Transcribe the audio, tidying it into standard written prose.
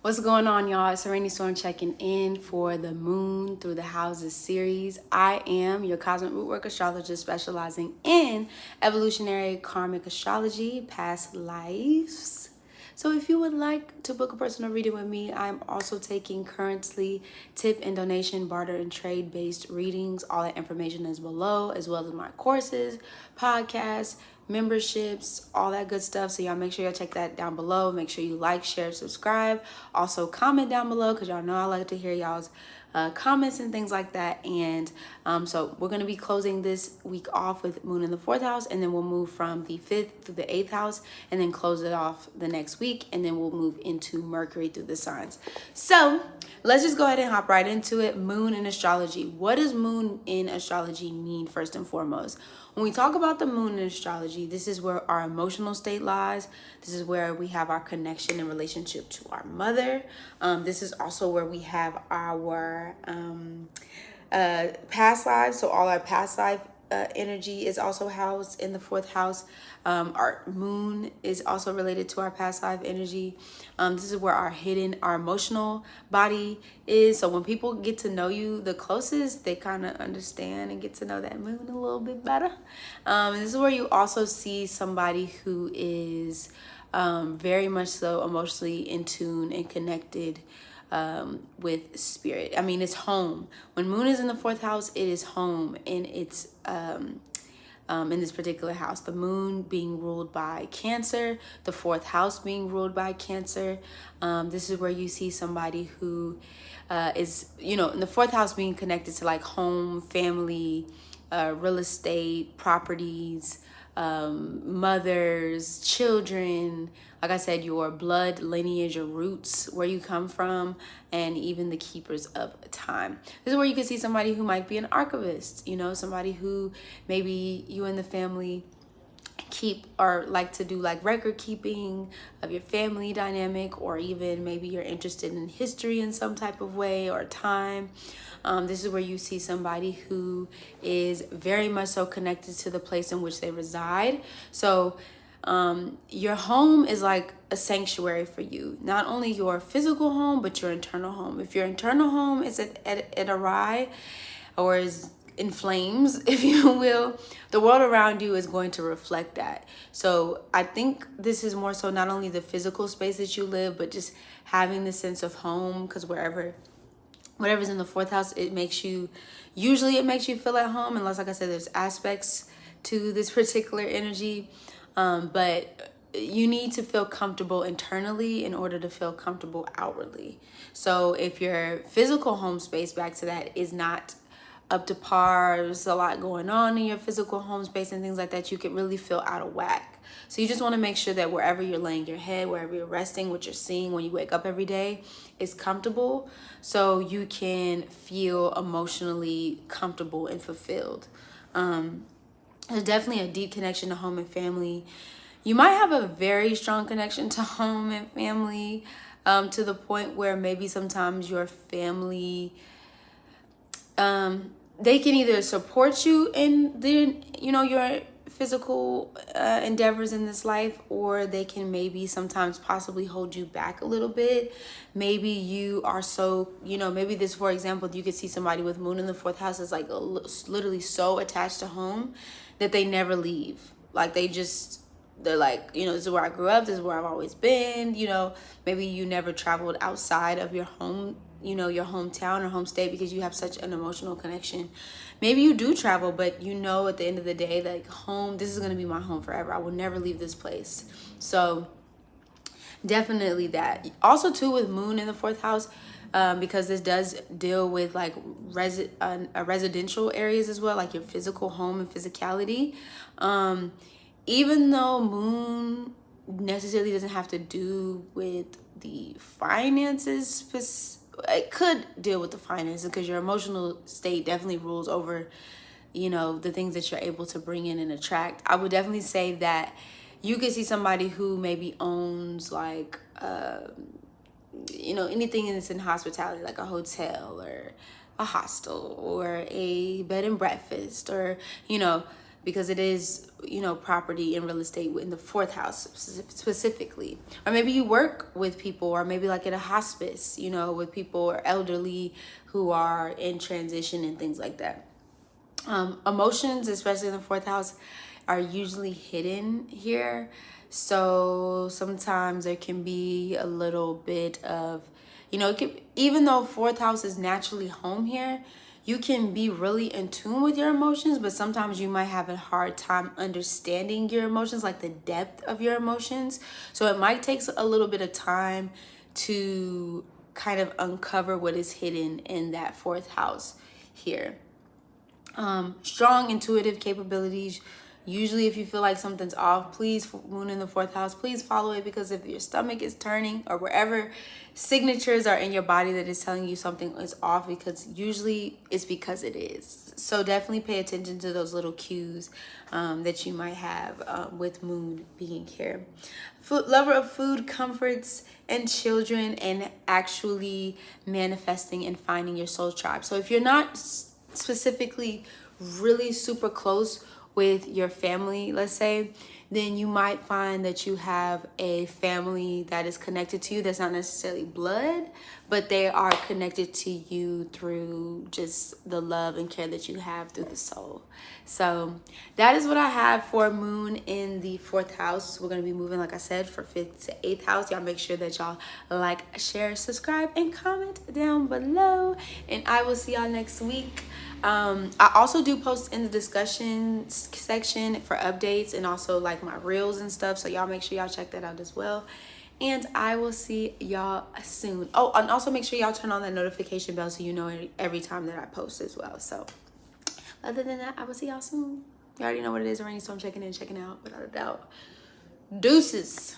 What's going on, y'all? It's Rainy Storm checking in for the Moon Through the Houses series. I am your cosmic rootwork astrologist specializing in evolutionary karmic astrology, past lives. So if you would like to book a personal reading with me, I'm also taking currently tip and donation, barter and trade based readings. All that information is below, as well as my courses, podcasts, memberships, all that good stuff. So y'all make sure y'all check that down below. Make sure you like, share, subscribe. Also comment down below because y'all know I like to hear y'all's comments and things like that. And so we're going to be closing this week off with Moon in the 4th house, and then we'll move from the 5th through the 8th house and then close it off the next week, and then we'll move into Mercury through the signs. So let's just go ahead and hop right into it. Moon in astrology. What does moon in astrology mean, first and foremost? When we talk about the moon in astrology, this is where our emotional state lies. This is where we have our connection and relationship to our mother. This is also where we have our past lives. So all our past life energy is also housed in the 4th house. Our moon is also related to our past life energy. This is where our emotional body is. So when people get to know you the closest, they kind of understand and get to know that moon a little bit better. This is where you also see somebody who is very much so emotionally in tune and connected with spirit. I mean, it's home. When moon is in the 4th house, it is home, and it's in this particular house. The moon being ruled by Cancer, the 4th house being ruled by Cancer. This is where you see somebody who is, in the 4th house being connected to like home, family, real estate, properties, mothers, children, like I said, your blood lineage, your roots, where you come from, and even the keepers of time. This is where you can see somebody who might be an archivist, somebody who maybe you and the family keep or like to do like record keeping of your family dynamic, or even maybe you're interested in history in some type of way or time. This is where you see somebody who is very much so connected to the place in which they reside. So your home is like a sanctuary for you, not only your physical home, but your internal home. If your internal home is at awry or is in flames, if you will, the world around you is going to reflect that. So I think this is more so not only the physical space that you live, but just having the sense of home, because whatever's in the 4th house, it makes you feel at home, unless, like I said, there's aspects to this particular energy. But you need to feel comfortable internally in order to feel comfortable outwardly. So if your physical home space, back to that, is not up to par, there's a lot going on in your physical home space and things like that, you can really feel out of whack. So you just want to make sure that wherever you're laying your head, wherever you're resting, what you're seeing when you wake up every day is comfortable, so you can feel emotionally comfortable and fulfilled. There's definitely a deep connection to home and family. You might have a very strong connection to home and family, to the point where maybe sometimes your family, they can either support you in your physical endeavors in this life, or they can maybe sometimes possibly hold you back a little bit. Maybe you are so, maybe this, for example, you could see somebody with moon in the 4th house is like literally so attached to home that they never leave. Like they're like, this is where I grew up, this is where I've always been. Maybe you never traveled outside of your home, your hometown or home state, because you have such an emotional connection. Maybe you do travel, but at the end of the day, like, home, this is going to be my home forever. I will never leave this place. So definitely that. Also too, with moon in the 4th house, because this does deal with like residential areas as well, like your physical home and physicality. Even though moon necessarily doesn't have to do with the finances, it could deal with the finances, because your emotional state definitely rules over, the things that you're able to bring in and attract. I would definitely say that you could see somebody who maybe owns like, anything that's in hospitality, like a hotel or a hostel or a bed and breakfast, or, because it is, you know, property and real estate in the fourth house specifically. Or maybe you work with people, or maybe like at a hospice, you know, with people or elderly who are in transition and things like that. Emotions, especially in the fourth house, are usually hidden here. So sometimes there can be a little bit of, you know, even though fourth house is naturally home here, you can be really in tune with your emotions, but sometimes you might have a hard time understanding your emotions, like the depth of your emotions. So it might take a little bit of time to kind of uncover what is hidden in that fourth house here. Strong intuitive capabilities. Usually if you feel like something's off, please, moon in the fourth house, please follow it, because if your stomach is turning or wherever signatures are in your body that is telling you something is off, because usually it's because it is. So definitely pay attention to those little cues that you might have with moon being here. Lover of food, comforts, and children, and actually manifesting and finding your soul tribe. So if you're not specifically really super close with your family, let's say, then you might find that you have a family that is connected to you that's not necessarily blood, but they are connected to you through just the love and care that you have through the soul. So that is what I have for moon in the fourth house. We're going to be moving, like I said, for fifth to eighth house. Y'all make sure that y'all like, share, subscribe, and comment down below, and I will see y'all next week. I also do post in the discussion section for updates, and also like my reels and stuff, so y'all make sure y'all check that out as well, and I will see y'all soon. Oh, and also make sure y'all turn on that notification bell so you know every time that I post as well. So other than that, I will see y'all soon. You already know what it is already, so I'm checking in, checking out without a doubt. Deuces.